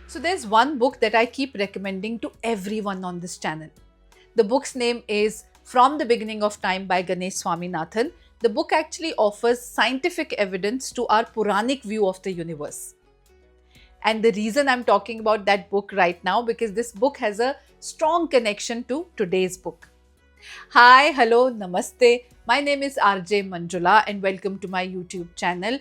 So there's one book that I keep recommending to everyone on this channel. The book's name is From the Beginning of Time by Ganesh Swaminathan. The book actually offers scientific evidence to our Puranic view of the universe. And the reason I'm talking about that book right now because this book has a strong connection to today's book. Hi, hello, namaste. My name is RJ Manjula and welcome to my YouTube channel.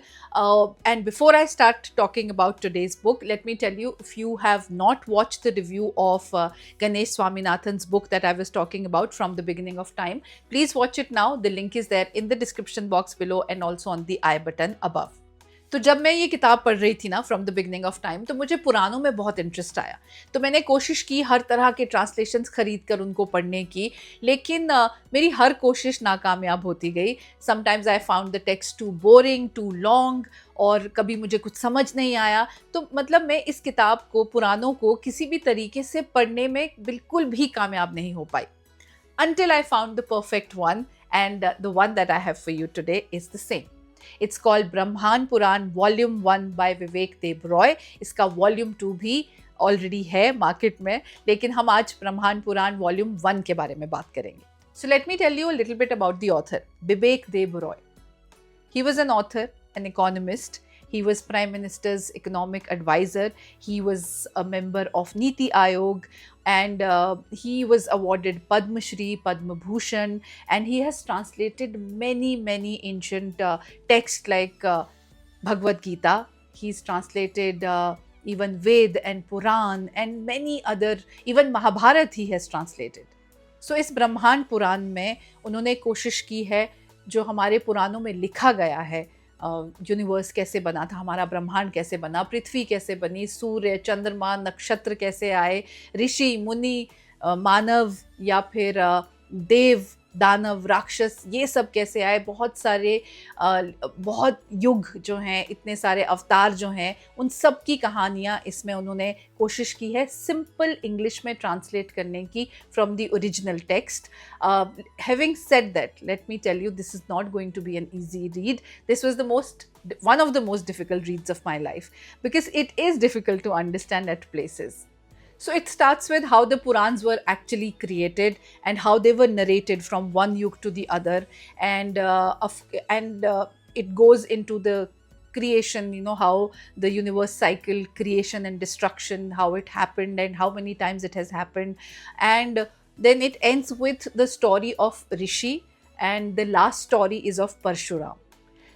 And before I start talking about today's book, let me tell you, if you have not watched the review of Ganesh Swaminathan's book that I was talking about From the Beginning of Time, please watch it now. The link is there in the description box below and also on the I button above. तो जब मैं ये किताब पढ़ रही थी ना from the beginning of time तो मुझे पुरानों में बहुत इंटरेस्ट आया तो मैंने कोशिश की हर तरह के ट्रांसलेशंस खरीद कर उनको पढ़ने की लेकिन मेरी हर कोशिश नाकामयाब होती गई sometimes I found the text too boring too long और कभी मुझे कुछ समझ नहीं आया तो मतलब मैं इस किताब को पुरानों को किसी भी तरीके से पढ़ने में बिल्कुल भी कामयाब नहीं हो पाई until I found the perfect one and the one that I have for you today is the same. It's called ब्रह्मांड पुराण वॉल्यूम 1 बाय विवेक देब रॉय. इसका वॉल्यूम 2 भी ऑलरेडी है मार्केट में लेकिन हम आज ब्रह्मांड पुराण वॉल्यूम 1 के बारे में बात करेंगे. So let me tell you a little bit about the author Vivek Deb Roy. He was an author, an economist. He was Prime Minister's economic advisor. He was a member of Niti Aayog and he was awarded Padma Shri, Padma Bhushan and he has translated many ancient texts like Bhagavad Gita. He's translated even Ved and Puran and many other, even Mahabharat he has translated. So इस ब्रह्मांड पुराण में उन्होंने कोशिश की है जो हमारे पुराणों में लिखा गया है यूनिवर्स कैसे बना था हमारा ब्रह्मांड कैसे बना पृथ्वी कैसे बनी सूर्य चंद्रमा नक्षत्र कैसे आए ऋषि मुनि मानव या फिर देव दानव राक्षस ये सब कैसे आए बहुत सारे बहुत युग जो हैं इतने सारे अवतार जो हैं उन सब की कहानियाँ इसमें उन्होंने कोशिश की है सिंपल इंग्लिश में ट्रांसलेट करने की from the original text. Having said that let me tell you this is not going to be an easy read. This was the one of the most difficult reads of my life because it is difficult to understand at places. So it starts with how the Purans were actually created and how they were narrated from one yug to the other, and it goes into the creation, you know, how the universe cycle, creation and destruction, how it happened and how many times it has happened, and then it ends with the story of Rishi, and the last story is of Parshuram.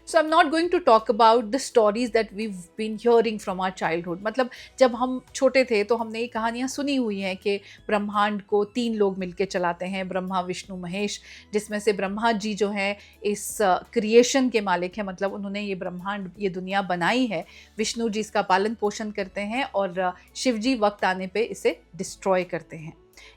So I'm not going to talk about the stories that we've been hearing from our childhood. मतलब जब हम छोटे थे तो हमने ये कहानियाँ सुनी हुई हैं कि ब्रह्मांड को 3 लोग मिलके चलाते हैं ब्रह्मा विष्णु महेश जिसमें से ब्रह्मा जी जो हैं इस क्रिएशन के मालिक हैं मतलब उन्होंने ये ब्रह्मांड ये दुनिया बनाई है. विष्णु जी इसका पालन पोषण करते हैं और शिव जी वक्त आने पे इसे डिस्ट्रॉय करते हैं.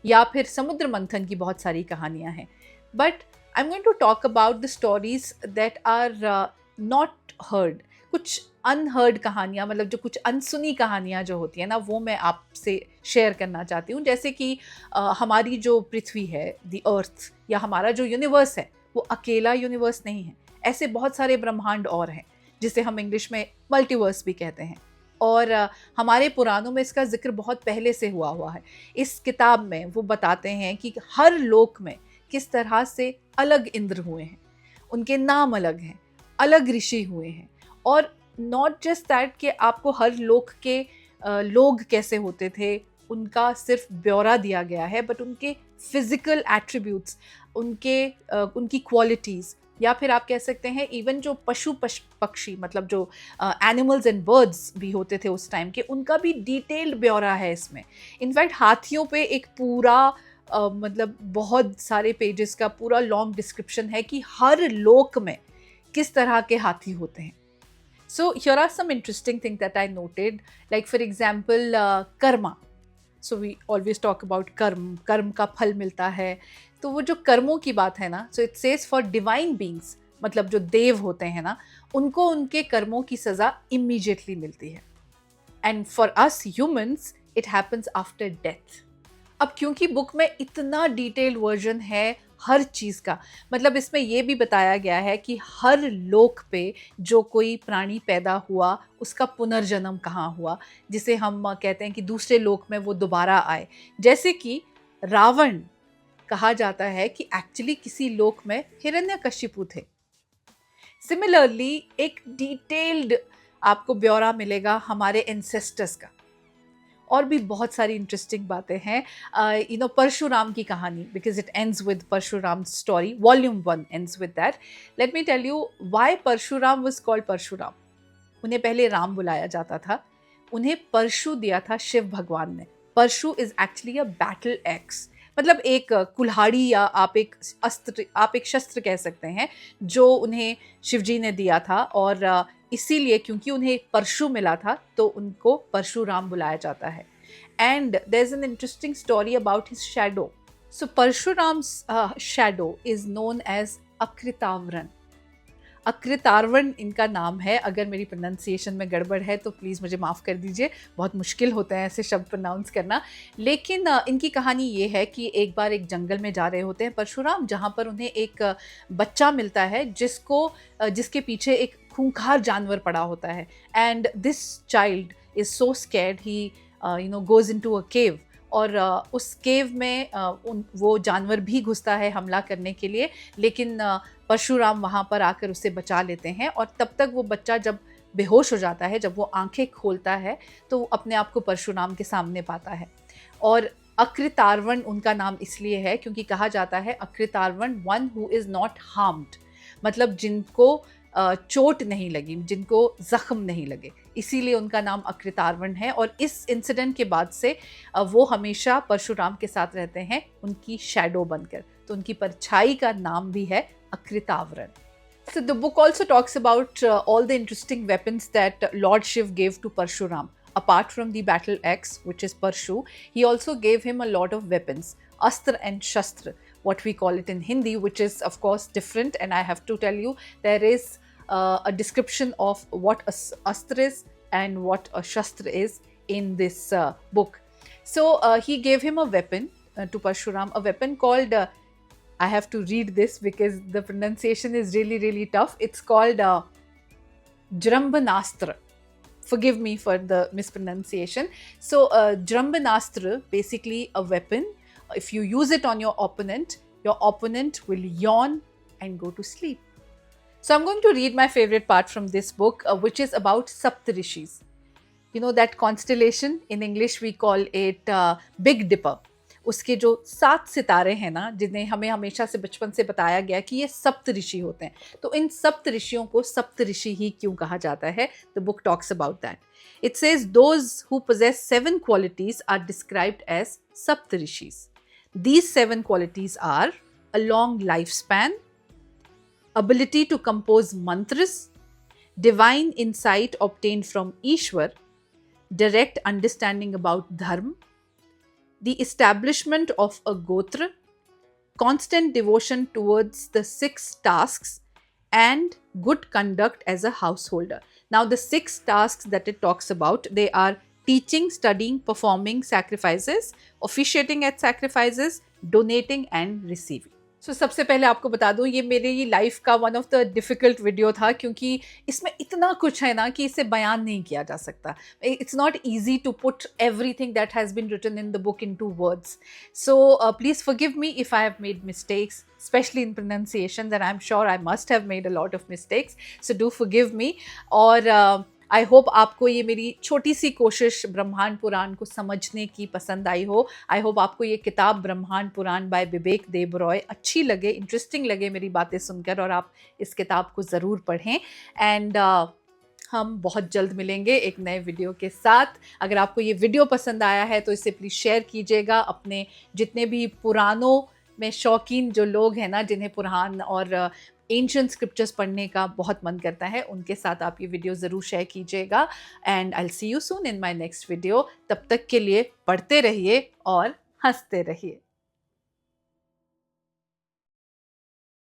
या फिर समुद्र मंथन की बहुत सारी कहानियाँ हैं. But I am going to talk about the stories that are not heard. कुछ अनहर्ड कहानियाँ मतलब जो कुछ अनसुनी कहानियाँ जो होती हैं ना वो मैं आपसे शेयर करना चाहती हूँ. जैसे कि हमारी जो पृथ्वी है द अर्थ या हमारा जो यूनिवर्स है वो अकेला यूनिवर्स नहीं है. ऐसे बहुत सारे ब्रह्मांड और हैं जिसे हम इंग्लिश में मल्टीवर्स भी कहते हैं और हमारे पुराणों में इसका जिक्र बहुत पहले से हुआ है. इस किताब में वो बताते हैं कि हर लोक में किस तरह से अलग इंद्र हुए हैं उनके नाम अलग हैं अलग ऋषि हुए हैं और नॉट जस्ट दैट कि आपको हर लोक के लोग कैसे होते थे उनका सिर्फ ब्यौरा दिया गया है बट उनके फिजिकल एट्रीब्यूट्स उनकी क्वालिटीज़ या फिर आप कह सकते हैं इवन जो पशु पक्षी मतलब जो एनिमल्स एंड बर्ड्स भी होते थे उस टाइम के उनका भी डिटेल्ड ब्यौरा है इसमें. इनफैक्ट हाथियों पे एक पूरा मतलब बहुत सारे पेजेस का पूरा लॉन्ग डिस्क्रिप्शन है कि हर लोक में किस तरह के हाथी होते हैं. So here are some interesting thing that I noted like for example karma. So we always talk about कर्म का फल मिलता है. तो वो जो कर्मों की बात है ना so it says for divine beings मतलब जो देव होते हैं ना उनको उनके कर्मों की सज़ा इमीडिएटली मिलती है and for us humans it happens after death. अब क्योंकि बुक में इतना डिटेल्ड वर्जन है हर चीज़ का। मतलब इसमें ये भी बताया गया है कि हर लोक पे जो कोई प्राणी पैदा हुआ उसका पुनर्जन्म कहाँ हुआ, जिसे हम कहते हैं कि दूसरे लोक में वो दोबारा आए। जैसे कि रावण कहा जाता है कि एक्चुअली किसी लोक में हिरण्यकशिपु थे। सिमिलरली एक डिटेल्ड आपको ब्यौरा मिलेगा हमारे एंसेस्टर्स का। और भी बहुत सारी इंटरेस्टिंग बातें हैं। परशुराम की कहानी, because it ends with Parashuram story, volume 1 ends with that. Let me tell you why Parashuram was called Parashuram. उन्हें पहले राम बुलाया जाता था, उन्हें परशु दिया था शिव भगवान ने। Parashu is actually a battle axe, मतलब एक कुल्हाड़ी या आप एक शस्त्र कह सकते हैं, जो उन्हें शिवजी ने दिया था। और इसीलिए क्योंकि उन्हें परशु मिला था तो उनको परशुराम बुलाया जाता है। And there is an interesting story about his shadow. So Parashuram's shadow is known as Akritavran. Akritavran इनका नाम है। अगर मेरी प्रोनाउंसिएशन में गड़बड़ है तो प्लीज़ मुझे माफ़ कर दीजिए, बहुत मुश्किल होते हैं ऐसे शब्द प्रोनाउंस करना। लेकिन इनकी कहानी ये है कि एक बार एक जंगल में जा रहे होते हैं परशुराम, जहाँ पर उन्हें एक बच्चा मिलता है जिसके पीछे एक खूंखार जानवर पड़ा होता है। And this child is so scared, he goes into a cave. और उस केव में वो जानवर भी घुसता है हमला करने के लिए, लेकिन परशुराम वहाँ पर आकर उसे बचा लेते हैं। और तब तक वो बच्चा जब बेहोश हो जाता है, जब वो आंखें खोलता है, तो वो अपने आप को परशुराम के सामने पाता है। और अकृतार्वण उनका नाम इसलिए है क्योंकि कहा जाता है Akritavran one who is not harmed, मतलब जिनको चोट नहीं लगी, जिनको ज़ख्म नहीं लगे, इसीलिए उनका नाम अकृतार्वण है। और इस इंसिडेंट के बाद से वो हमेशा परशुराम के साथ रहते हैं, उनकी शैडो बनकर। तो उनकी परछाई का नाम भी है अकृतावरण। So the book also talks about all the interesting weapons that Lord Shiv gave to Parshuram. Apart from the battle axe, which is Parshu, he also gave him a lot of weapons, Astra and Shastra, what we call it in Hindi, which is of course different. And I have to tell you, there is a description of what Astra is and what a Shastra is in this book. So he gave him a weapon to Parshuram, a weapon called I have to read this because the pronunciation is really, really tough. It's called Jrambanastra. Forgive me for the mispronunciation. So, Jrambanastra, basically a weapon. If you use it on your opponent will yawn and go to sleep. So, I'm going to read my favorite part from this book, which is about Saptarishis. You know that constellation? In English, we call it Big Dipper. उसके जो 7 सितारे हैं ना, जिन्हें हमें हमेशा से बचपन से बताया गया कि ये सप्तऋषि होते हैं, तो इन सप्तऋषियों को सप्तऋषि ही क्यों कहा जाता है? The book talks about that. It says those who possess 7 qualities are described as saptarishis. These 7 qualities are a long lifespan, ability to compose mantras, divine insight obtained from Ishwar, direct understanding about dharma, the establishment of a gotra, constant devotion towards the 6 tasks, and good conduct as a householder. Now, the 6 tasks that it talks about, they are teaching, studying, performing sacrifices, officiating at sacrifices, donating and receiving. So, सबसे पहले आपको बता दूं, ये मेरी life का one of the difficult video था, क्योंकि इसमें इतना कुछ है ना कि इसे बयान नहीं किया जा सकता. It's not easy to put everything that has been written in the book into words. So please forgive me if I have made mistakes, especially in pronunciation, that I'm sure I must have made a lot of mistakes. So do forgive me. और I hope आपको ये मेरी छोटी सी कोशिश ब्रह्मांड पुराण को समझने की पसंद आई हो. आई होप आपको ये किताब ब्रह्मांड पुराण बाय विवेक देबरॉय अच्छी लगे, इंटरेस्टिंग लगे मेरी बातें सुनकर, और आप इस किताब को ज़रूर पढ़ें. एंड हम बहुत जल्द मिलेंगे एक नए वीडियो के साथ. अगर आपको ये वीडियो पसंद आया है तो इसे प्लीज़ शेयर कीजिएगा अपने जितने भी पुरानों में शौकीन जो लोग हैं ना, जिन्हें पुराण और एंशिएंट स्क्रिप्चर्स पढ़ने का बहुत मन करता है, उनके साथ आप ये वीडियो ज़रूर शेयर कीजिएगा. And I will see you soon in my next video. तब तक के लिए पढ़ते रहिए और हंसते रहिए.